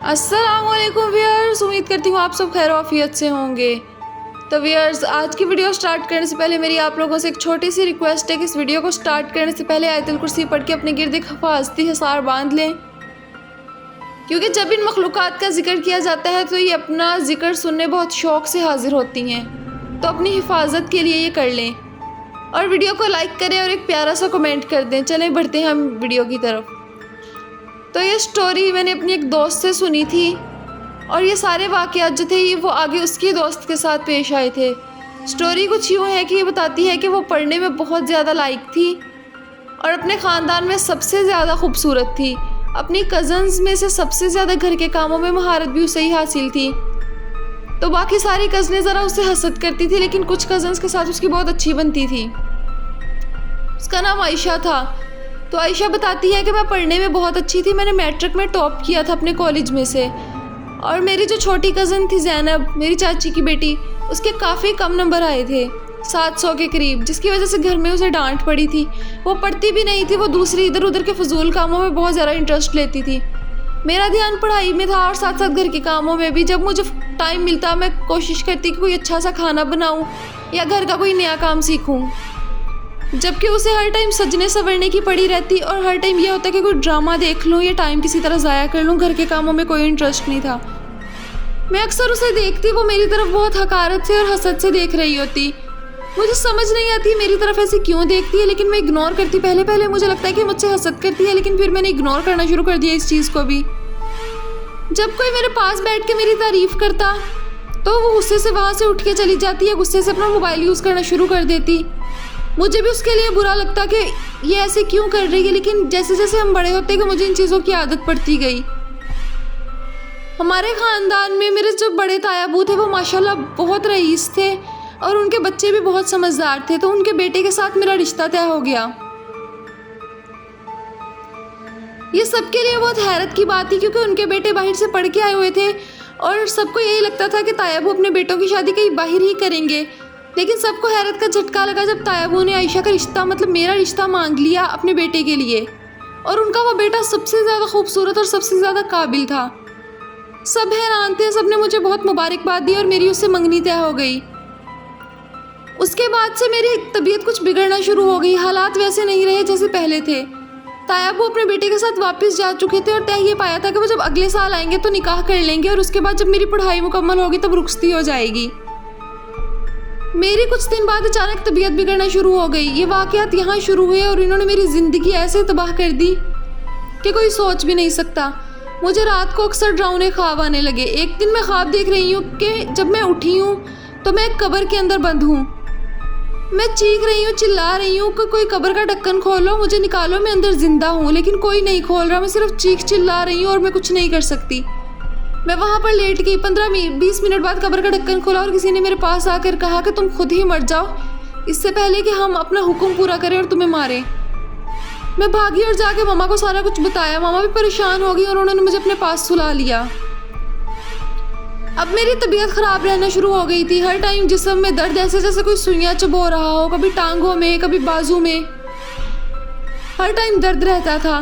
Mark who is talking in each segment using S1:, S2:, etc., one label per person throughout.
S1: अस्सलामुअलैकुम व्यूअर्स, उम्मीद करती हूँ आप सब खैर आफियत से होंगे। तो व्यूअर्स, आज की वीडियो स्टार्ट करने से पहले मेरी आप लोगों से एक छोटी सी रिक्वेस्ट है कि इस वीडियो को स्टार्ट करने से पहले आयतुल कुर्सी पढ़ के अपने गिर्द एक हिफाजती हिसार बांध लें, क्योंकि जब इन मखलूक़ात का जिक्र किया जाता है तो ये अपना जिक्र सुनने बहुत शौक़ से हाजिर होती हैं। तो अपनी हिफाजत के लिए ये कर लें और वीडियो को लाइक करें और एक प्यारा सा कमेंट कर दें। चलें बढ़ते हैं हम वीडियो की तरफ। तो ये स्टोरी मैंने अपनी एक दोस्त से सुनी थी और ये सारे वाक़यात जो थे वो आगे उसके दोस्त के साथ पेश आए थे। स्टोरी कुछ यूँ है कि ये बताती है कि वो पढ़ने में बहुत ज़्यादा लायक थी और अपने ख़ानदान में सबसे ज़्यादा खूबसूरत थी। अपनी कज़न्स में से सबसे ज़्यादा घर के कामों में महारत भी उसे ही हासिल थी। तो बाकी सारी कज़नें ज़रा उसे हसद करती थी, लेकिन कुछ कज़न्स के साथ उसकी बहुत अच्छी बनती थी। उसका नाम आयशा था। तो आयशा बताती है कि मैं पढ़ने में बहुत अच्छी थी, मैंने मैट्रिक में टॉप किया था अपने कॉलेज में से। और मेरी जो छोटी कज़न थी ज़ैनब, मेरी चाची की बेटी, उसके काफ़ी कम नंबर आए थे, 700 के करीब, जिसकी वजह से घर में उसे डांट पड़ी थी। वो पढ़ती भी नहीं थी, वो दूसरी इधर उधर के फजूल कामों में बहुत ज़्यादा इंटरेस्ट लेती थी। मेरा ध्यान पढ़ाई में था और साथ साथ घर के कामों में भी। जब मुझे टाइम मिलता मैं कोशिश करती कि कोई अच्छा सा खाना बनाऊँ या घर का कोई नया काम सीखूँ, जबकि उसे हर टाइम सजने संवरने की पड़ी रहती और हर टाइम यह होता कि कोई ड्रामा देख लूँ या टाइम किसी तरह ज़ाया कर लूँ। घर के कामों में कोई इंटरेस्ट नहीं था। मैं अक्सर उसे देखती, वो मेरी तरफ बहुत हकारत से और हसद से देख रही होती। मुझे समझ नहीं आती मेरी तरफ ऐसे क्यों देखती है, लेकिन मैं इग्नोर करती। पहले पहले मुझे लगता है कि मुझसे हसद करती है, लेकिन फिर मैंने इग्नोर करना शुरू कर दिया इस चीज़ को भी। जब कोई मेरे पास बैठ के मेरी तारीफ़ करता तो वो गुस्से से वहाँ से उठ के चली जाती या गुस्से से अपना मोबाइल यूज़ करना शुरू कर देती। मुझे भी उसके लिए बुरा लगता कि ये ऐसे क्यों कर रही है, लेकिन जैसे जैसे हम बड़े होते गए मुझे इन चीज़ों की आदत पड़ती गई। हमारे ख़ानदान में मेरे जो बड़े तायाबू थे वो माशाल्लाह बहुत रईस थे और उनके बच्चे भी बहुत समझदार थे। तो उनके बेटे के साथ मेरा रिश्ता तय हो गया। ये सबके लिए बहुत हैरत की बात थी, क्योंकि उनके बेटे बाहर से पढ़ के आए हुए थे और सबको यही लगता था कि तायाबू अपने बेटों की शादी कहीं बाहर ही करेंगे। लेकिन सबको हैरत का झटका लगा जब तायाबू ने आयशा का रिश्ता, मतलब मेरा रिश्ता, मांग लिया अपने बेटे के लिए। और उनका वो बेटा सबसे ज़्यादा खूबसूरत और सबसे ज़्यादा काबिल था। सब हैरान थे, सब ने मुझे बहुत मुबारकबाद दी और मेरी उससे मंगनी तय हो गई। उसके बाद से मेरी तबीयत कुछ बिगड़ना शुरू हो गई। हालात वैसे नहीं रहे जैसे पहले थे। तायाबू अपने बेटे के साथ वापस जा चुके थे और तय ये पाया था कि वो जब अगले साल आएंगे तो निकाह कर लेंगे और उसके बाद जब मेरी पढ़ाई मुकम्मल होगी तब रुखसती हो जाएगी। मेरी कुछ दिन बाद अचानक तबीयत बिगड़ना शुरू हो गई। ये वाक़यात यहाँ शुरू हुए और इन्होंने मेरी ज़िंदगी ऐसे तबाह कर दी कि कोई सोच भी नहीं सकता। मुझे रात को अक्सर डरावने ख्वाब आने लगे। एक दिन मैं ख्वाब देख रही हूँ कि जब मैं उठी हूँ तो मैं एक कब्र के अंदर बंद हूँ। मैं चीख रही हूँ, चिल्ला रही हूँ कि कोई कब्र का ढक्कन खोलो, मुझे निकालो, मैं अंदर जिंदा हूँ। लेकिन कोई नहीं खोल रहा। मैं सिर्फ चीख चिल्ला रही हूँ और मैं कुछ नहीं कर सकती। मैं वहाँ पर लेट गई। 15-20 मिनट बाद कब्र का ढक्कन खोला और किसी ने मेरे पास आकर कहा कि तुम खुद ही मर जाओ इससे पहले कि हम अपना हुक्म पूरा करें और तुम्हें मारें। मैं भागी और जाके मामा को सारा कुछ बताया। मामा भी परेशान हो गई और उन्होंने मुझे अपने पास सुला लिया। अब मेरी तबीयत ख़राब रहना शुरू हो गई थी। हर टाइम जिस्म में दर्द, ऐसे जैसे कोई सुइयाँ चबो रहा हो, कभी टांगों में, कभी बाजू में, हर टाइम दर्द रहता था।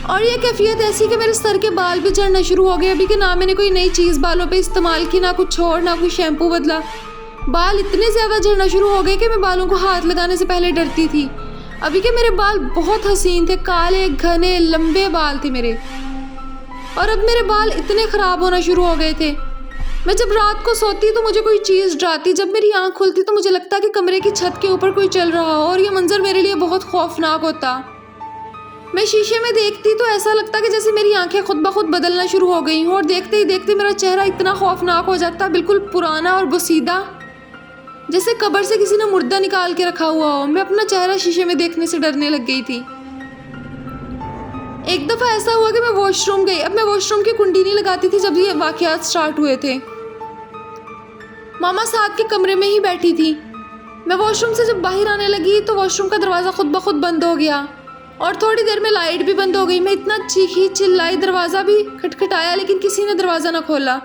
S1: और ये कैफियत ऐसी कि मेरे सर के बाल भी झड़ना शुरू हो गए। अभी कि ना मैंने कोई नई चीज़ बालों पे इस्तेमाल की, ना कुछ और, ना कोई शैम्पू बदला। बाल इतने ज़्यादा झड़ना शुरू हो गए कि मैं बालों को हाथ लगाने से पहले डरती थी। अभी के मेरे बाल बहुत हसीन थे, काले घने लंबे बाल थे मेरे। और अब मेरे बाल इतने ख़राब होना शुरू हो गए थे। मैं जब रात को सोती तो मुझे कोई चीज़ डराती। जब मेरी आँख खुलती तो मुझे लगता कि कमरे की छत के ऊपर कोई चल रहा हो और ये मंजर मेरे लिए बहुत खौफनाक होता। मैं शीशे में देखती तो ऐसा लगता कि जैसे मेरी आंखें खुद ब खुद बदलना शुरू हो गई हों और देखते ही देखते मेरा चेहरा इतना खौफनाक हो जाता, बिल्कुल पुराना और बुसीदा, जैसे कब्र से किसी ने मुर्दा निकाल के रखा हुआ हो। मैं अपना चेहरा शीशे में देखने से डरने लग गई थी। एक दफ़ा ऐसा हुआ कि मैं वॉशरूम गई। अब मैं वॉशरूम की कुंडी नहीं लगाती थी जब ये वाक़यात स्टार्ट हुए थे। मामा साथ के कमरे में ही बैठी थी। मैं वॉशरूम से जब बाहर आने लगी तो वॉशरूम का दरवाज़ा खुद ब खुद बंद हो गया और थोड़ी देर में लाइट भी बंद हो गई। मैं इतना चीखी चिल्लाई, दरवाज़ा भी खटखटाया, लेकिन किसी ने दरवाज़ा ना खोला।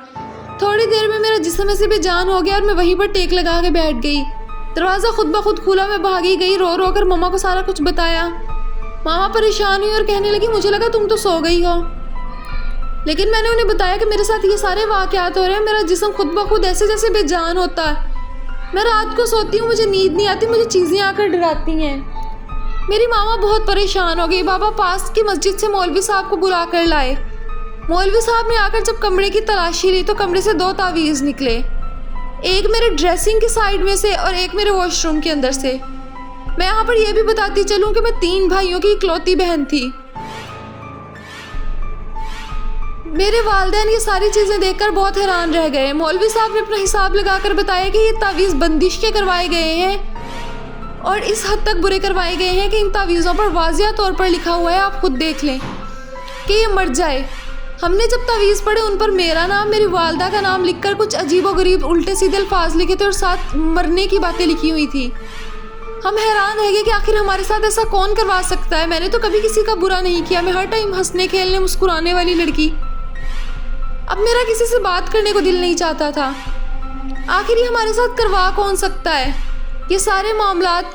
S1: थोड़ी देर में मेरा जिस्म से बेजान हो गया और मैं वहीं पर टेक लगा के बैठ गई। दरवाज़ा खुद ब खुद खुला। मैं भागी गई, रो रो कर मम्मा को सारा कुछ बताया। मामा परेशान हुई और कहने लगी, मुझे लगा तुम तो सो गई हो। लेकिन मैंने उन्हें बताया कि मेरे साथ ये सारे वाक़यात हो रहे हैं, मेरा जिस्म खुद ब खुद ऐसे जैसे बेजान होता है। मैं रात को सोती हूँ, मुझे नींद नहीं आती, मुझे चीज़ें आकर डराती हैं। मेरी मामा बहुत परेशान हो गई। बाबा पास की मस्जिद से मौलवी साहब को बुला कर लाए। मौलवी साहब ने आकर जब कमरे की तलाशी ली तो कमरे से 2 तावीज़ निकले, एक मेरे ड्रेसिंग की साइड में से और एक मेरे वॉशरूम के अंदर से। मैं यहाँ पर यह भी बताती चलूँ कि मैं 3 भाइयों की इकलौती बहन थी। मेरे वालिदैन ये सारी चीज़ें देखकर बहुत हैरान रह गए। मौलवी साहब ने अपना हिसाब लगाकर बताया कि ये तावीज़ बंदिश के करवाए गए हैं और इस हद तक बुरे करवाए गए हैं कि इन तावीज़ों पर वाज़िया तौर पर लिखा हुआ है, आप खुद देख लें, कि ये मर जाए। हमने जब तावीज़ पढ़े उन पर मेरा नाम, मेरी वालदा का नाम लिखकर कुछ अजीबोगरीब उल्टे सीधे अल्फाज लिखे थे और साथ मरने की बातें लिखी हुई थी। हम हैरान रह गए कि आखिर हमारे साथ ऐसा कौन करवा सकता है। मैंने तो कभी किसी का बुरा नहीं किया, मैं हर टाइम हंसने खेलने मुस्कुराने वाली लड़की। अब मेरा किसी से बात करने को दिल नहीं चाहता था। आखिर ये हमारे साथ करवा कौन सकता है? ये सारे मामलात,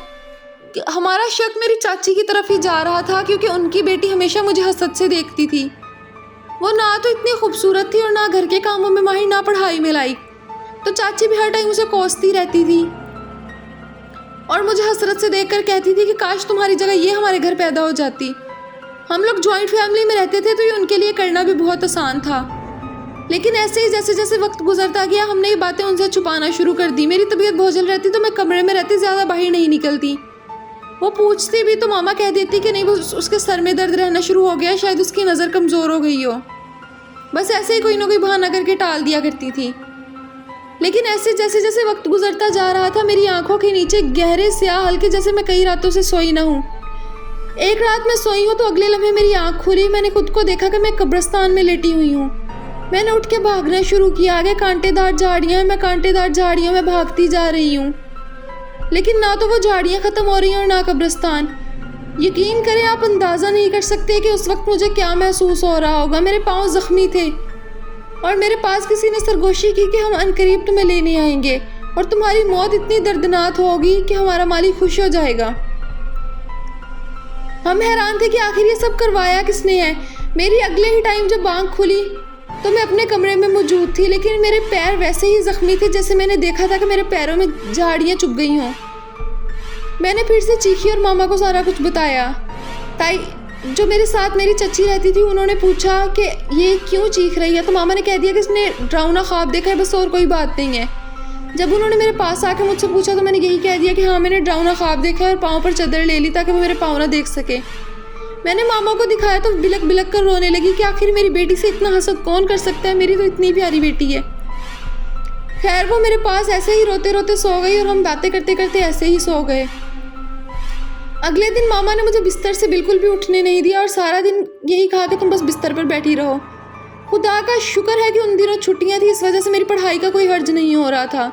S1: हमारा शक मेरी चाची की तरफ ही जा रहा था क्योंकि उनकी बेटी हमेशा मुझे हसद से देखती थी। वो ना तो इतनी खूबसूरत थी और ना घर के कामों में माहिर, ना पढ़ाई में लायक, तो चाची भी हर टाइम उसे कोसती रहती थी और मुझे हसरत से देखकर कहती थी कि काश तुम्हारी जगह ये हमारे घर पैदा हो जाती। हम लोग जॉइंट फैमिली में रहते थे तो ये उनके लिए करना भी बहुत आसान था। लेकिन ऐसे ही जैसे जैसे वक्त गुजरता गया हमने ये बातें उनसे छुपाना शुरू कर दी। मेरी तबीयत बोझल रहती तो मैं कमरे में रहती, ज़्यादा बाहर नहीं निकलती। वो पूछती भी तो मामा कह देती कि नहीं, वो उसके सर में दर्द रहना शुरू हो गया, शायद उसकी नज़र कमज़ोर हो गई हो। बस ऐसे ही कोई ना कोई बहाना करके टाल दिया करती थी। लेकिन ऐसे जैसे जैसे वक्त गुजरता जा रहा था मेरी आंखों के नीचे गहरे स्याह हल्के जैसे मैं कई रातों से सोई ना हूँ। एक रात मैं सोई हूँ तो अगले लम्हे मेरी आँख खुली। मैंने खुद को देखा कि मैं कब्रिस्तान में लेटी हुई हूँ। मैंने उठ के भागना शुरू किया। आगे कांटेदार झाड़ियाँ, मैं कांटेदार झाड़ियों में भागती जा रही हूँ, लेकिन ना तो वो झाड़ियाँ ख़त्म हो रही हैं और ना कब्रिस्तान। यकीन करें, आप अंदाज़ा नहीं कर सकते कि उस वक्त मुझे क्या महसूस हो रहा होगा। मेरे पाँव ज़ख्मी थे और मेरे पास किसी ने सरगोशी की कि हम अनकरीब तुम्हें लेने आएंगे और तुम्हारी मौत इतनी दर्दनाक होगी कि हमारा मालिक खुश हो जाएगा। हम हैरान थे कि आखिर ये सब करवाया किसने है। मेरी अगले ही टाइम जब आँख खुली तो मैं अपने कमरे में मौजूद थी, लेकिन मेरे पैर वैसे ही ज़ख्मी थे जैसे मैंने देखा था कि मेरे पैरों में झाड़ियाँ चुभ गई हों। मैंने फिर से चीखी और मामा को सारा कुछ बताया। ताई जो मेरे साथ मेरी चच्ची रहती थी, उन्होंने पूछा कि ये क्यों चीख रही है, तो मामा ने कह दिया कि इसने डरावना ख्वाब देखा है, बस और कोई बात नहीं है। जब उन्होंने मेरे पास आके मुझसे पूछा तो मैंने यही कह दिया कि हाँ, मैंने डरावना ख्वाब देखा है और पाँव पर चादर ले ली ताकि वो मेरे पाँव ना देख सके। मैंने मामा को दिखाया तो बिलक बिलक कर रोने लगी कि आखिर मेरी बेटी से इतना हसद कौन कर सकता है, मेरी तो इतनी प्यारी बेटी है। खैर, वो मेरे पास ऐसे ही रोते रोते सो गई और हम बातें करते करते ऐसे ही सो गए। अगले दिन मामा ने मुझे बिस्तर से बिल्कुल भी उठने नहीं दिया और सारा दिन यही कहा कि तुम बस बिस्तर पर बैठी रहो। खुदा का शुक्र है कि उन दिनों छुट्टियां थी, इस वजह से मेरी पढ़ाई का कोई हर्ज नहीं हो रहा था।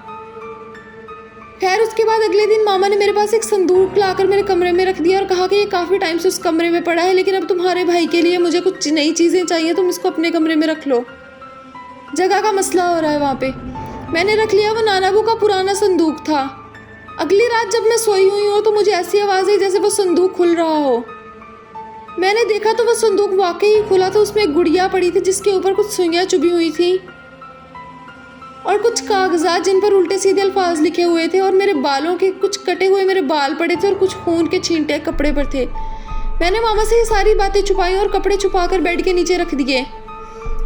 S1: खैर, उसके बाद अगले दिन मामा ने मेरे पास एक संदूक लाकर मेरे कमरे में रख दिया और कहा कि ये काफ़ी टाइम से उस कमरे में पड़ा है, लेकिन अब तुम्हारे भाई के लिए मुझे कुछ नई चीज़ें चाहिए, तुम इसको अपने कमरे में रख लो, जगह का मसला हो रहा है वहाँ पे। मैंने रख लिया। वो नानाबू का पुराना संदूक था। अगली रात जब मैं सोई हुई हूँ तो मुझे ऐसी आवाज़ आई जैसे वो संदूक खुल रहा हो। मैंने देखा तो वह संदूक वाकई ही खुला था। उसमें एक गुड़िया पड़ी थी जिसके ऊपर कुछ सुइयाँ चुभी हुई थी और कुछ कागजात जिन पर उल्टे सीधे अल्फाज लिखे हुए थे, और मेरे बालों के कुछ कटे हुए मेरे बाल पड़े थे और कुछ खून के छींटे कपड़े पर थे। मैंने मामा से ये सारी बातें छुपाई और कपड़े छुपाकर बेड के नीचे रख दिए,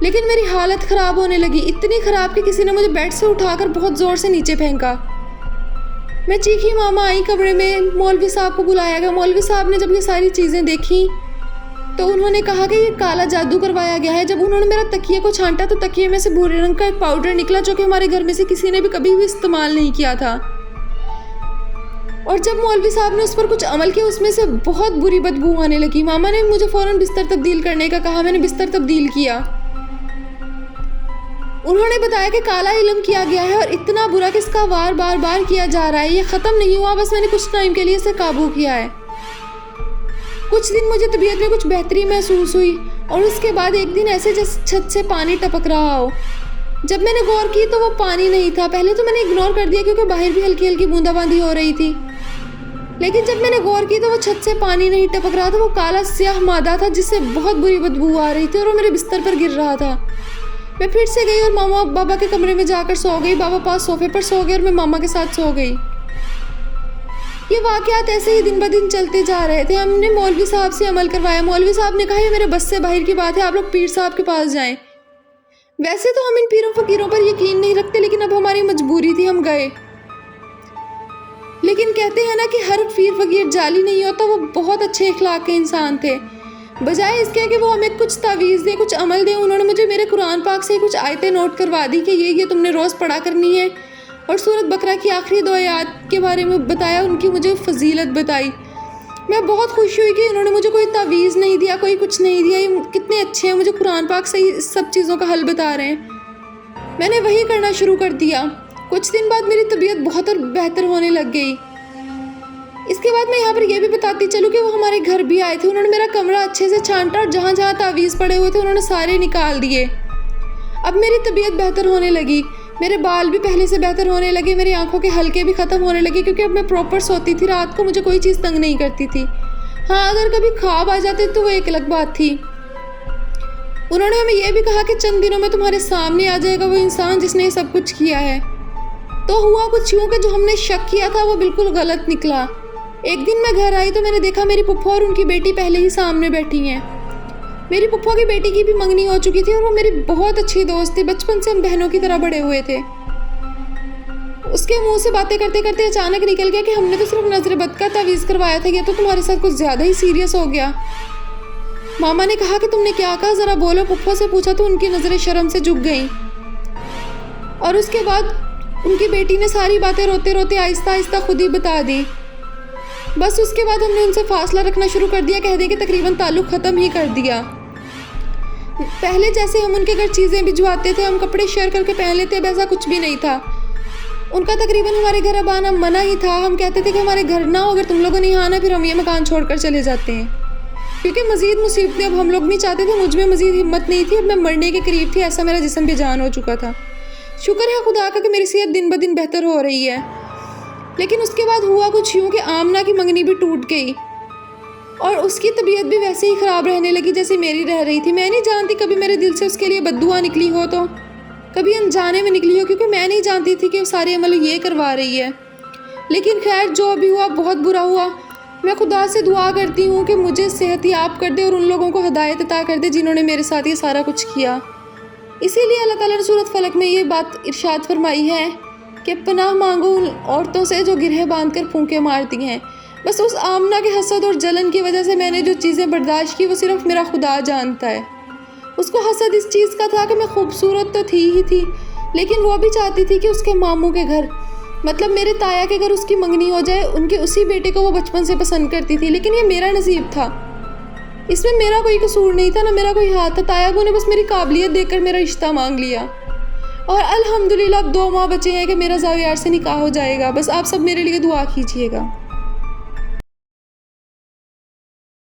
S1: लेकिन मेरी हालत ख़राब होने लगी, इतनी ख़राब कि किसी ने मुझे बेड से उठाकर बहुत ज़ोर से नीचे फेंका। मैं चीखी, मामा आई कमरे में। मौलवी साहब को बुलाया गया। मौलवी साहब ने जब ये सारी चीज़ें देखी तो उन्होंने कहा कि ये काला जादू करवाया गया है। जब उन्होंने मेरा तकिए को छांटा तो तकिए में से भूरे रंग का एक पाउडर निकला जो कि हमारे घर में से किसी ने भी कभी भी इस्तेमाल नहीं किया था। और जब मौलवी साहब ने उस पर कुछ अमल किया, उसमें से बहुत बुरी बदबू आने लगी। मामा ने मुझे फ़ौरन बिस्तर तब्दील करने का कहा। मैंने बिस्तर तब्दील किया। उन्होंने बताया कि काला इल्म किया गया है और इतना बुरा कि इसका वार बार बार किया जा रहा है, ये ख़त्म नहीं हुआ, बस मैंने कुछ टाइम के लिए इसे काबू किया है। कुछ दिन मुझे तबीयत में कुछ बेहतरी महसूस हुई और उसके बाद एक दिन ऐसे जैसे छत से पानी टपक रहा हो। जब मैंने गौर की तो वो पानी नहीं था। पहले तो मैंने इग्नोर कर दिया क्योंकि बाहर भी हल्की हल्की बूंदाबांदी हो रही थी, लेकिन जब मैंने गौर की तो वो छत से पानी नहीं टपक रहा था, वो काला स्याह मादा था जिससे बहुत बुरी बदबू आ रही थी और वो मेरे बिस्तर पर गिर रहा था। मैं फिर से गई और मामा बाबा के कमरे में जाकर सो गई। बाबा पास सोफे पर सो गए और मैं मामा के साथ सो गई। ये वाक़यात ऐसे ही दिन ब दिन चलते जा रहे थे। हमने मौलवी साहब से अमल करवाया। मौलवी साहब ने कहा ये मेरे बस से बाहर की बात है, आप लोग पीर साहब के पास जाएं। वैसे तो हम इन पीरों फकीरों पर यकीन नहीं रखते, लेकिन अब हमारी मजबूरी थी, हम गए। लेकिन कहते हैं ना कि हर पीर फकीर जाली नहीं होता, वो बहुत अच्छे इखलाक के इंसान थे। बजाय इसके कि वो हमें कुछ तावीज़ दें, कुछ अमल दें, उन्होंने मुझे मेरे कुरान पाक से कुछ आयतें नोट करवा दी कि ये तुमने रोज़ पढ़ा करनी है, और सूरत बकरा की आखिरी 2 आयत के बारे में बताया, उनकी मुझे फजीलत बताई। मैं बहुत खुश हुई कि इन्होंने मुझे कोई तावीज़ नहीं दिया, कोई कुछ नहीं दिया। ये कितने अच्छे हैं, मुझे कुरान पाक से ही सब चीज़ों का हल बता रहे हैं। मैंने वही करना शुरू कर दिया। कुछ दिन बाद मेरी तबीयत बहुत और बेहतर होने लग गई। इसके बाद मैं यहाँ पर यह भी बताती चलूँ कि वो हमारे घर भी आए थे। उन्होंने मेरा कमरा अच्छे से छांटा और जहाँ जहाँ तावीज़ पड़े हुए थे उन्होंने सारे निकाल दिए। अब मेरी तबीयत बेहतर होने लगी, मेरे बाल भी पहले से बेहतर होने लगे, मेरी आंखों के हल्के भी ख़त्म होने लगे, क्योंकि अब मैं प्रॉपर सोती थी। रात को मुझे कोई चीज़ तंग नहीं करती थी। हाँ, अगर कभी ख्वाब आ जाते तो वो एक अलग बात थी। उन्होंने हमें यह भी कहा कि चंद दिनों में तुम्हारे सामने आ जाएगा वो इंसान जिसने ये सब कुछ किया है। तो हुआ कुछ यूँ कि जो हमने शक किया था वो बिल्कुल गलत निकला। एक दिन मैं घर आई तो मैंने देखा मेरी पुप्पो और उनकी बेटी पहले ही सामने बैठी हैं। मेरी पुप्पो की बेटी की भी मंगनी हो चुकी थी और वो मेरी बहुत अच्छी दोस्त थी। बचपन से हम बहनों की तरह बड़े हुए थे। उसके मुंह से बातें करते करते अचानक निकल गया कि हमने तो सिर्फ नजर बद का तावीज़ करवाया था, ये तो तुम्हारे साथ कुछ ज़्यादा ही सीरियस हो गया। मामा ने कहा कि तुमने क्या कहा, ज़रा बोलो। पुप्पो से पूछा तो उनकी नज़रें शर्म से झुक गईं। और उसके बाद उनकी बेटी ने सारी बातें रोते रोते आहिस्ता आहिस्ता खुद ही बता दी। बस उसके बाद हमने उनसे फासला रखना शुरू कर दिया, कह दें कि तकरीबन ताल्लुक़ ख़त्म ही कर दिया। पहले जैसे हम उनके घर चीज़ें भिजवाते थे, हम कपड़े शेयर करके पहन लेते, अब ऐसा कुछ भी नहीं था। उनका तकरीबन हमारे घर अब आना मना ही था। हम कहते थे कि हमारे घर ना हो, अगर तुम लोगों ने आना फिर हम ये मकान छोड़कर चले जाते हैं, क्योंकि मज़ीद मुसीबतें अब हम लोग नहीं चाहते थे। मुझ में मज़ीद हिम्मत नहीं थी, अब मैं मरने के करीब थी, ऐसा मेरा जिस्म बेजान हो चुका था। शुक्र है खुदा का कि मेरी सेहत दिन ब दिन बेहतर हो रही है। लेकिन उसके बाद हुआ कुछ यूँ कि आमना की मंगनी भी टूट गई और उसकी तबीयत भी वैसे ही ख़राब रहने लगी जैसे मेरी रह रही थी। मैं नहीं जानती कभी मेरे दिल से उसके लिए बद्दुआ निकली हो तो कभी अनजाने में निकली हो, क्योंकि मैं नहीं जानती थी कि वो सारे अमल ये करवा रही है। लेकिन खैर जो भी हुआ बहुत बुरा हुआ। मैं खुदा से दुआ करती हूँ कि मुझे सेहत याब कर दे और उन लोगों को हिदायत अता कर दे जिन्होंने मेरे साथ ये सारा कुछ किया। इसीलिए अल्लाह ताला ने सूरत फलक में ये बात इरशाद फरमाई है कि पनाह मांगो उन औरतों से जो गिरहे बांध कर फूंके मारती हैं। बस उस आमना के हसद और जलन की वजह से मैंने जो चीज़ें बर्दाश्त की वो सिर्फ मेरा खुदा जानता है। उसको हसद इस चीज़ का था कि मैं खूबसूरत तो थी ही थी, लेकिन वो भी चाहती थी कि उसके मामू के घर, मतलब मेरे ताया के घर उसकी मंगनी हो जाए। उनके उसी बेटे को वो बचपन से पसंद करती थी, लेकिन ये मेरा नसीब था। इसमें मेरा कोई कसूर नहीं था, ना मेरा कोई हाथ था। तायाबू ने बस मेरी काबिलियत देखकर मेरा रिश्ता मांग लिया और अल्हम्दुलिल्लाह अब 2 माह बचे हैं कि मेरा ज़ावियार से निकाह हो जाएगा। बस आप सब मेरे लिए दुआ कीजिएगा।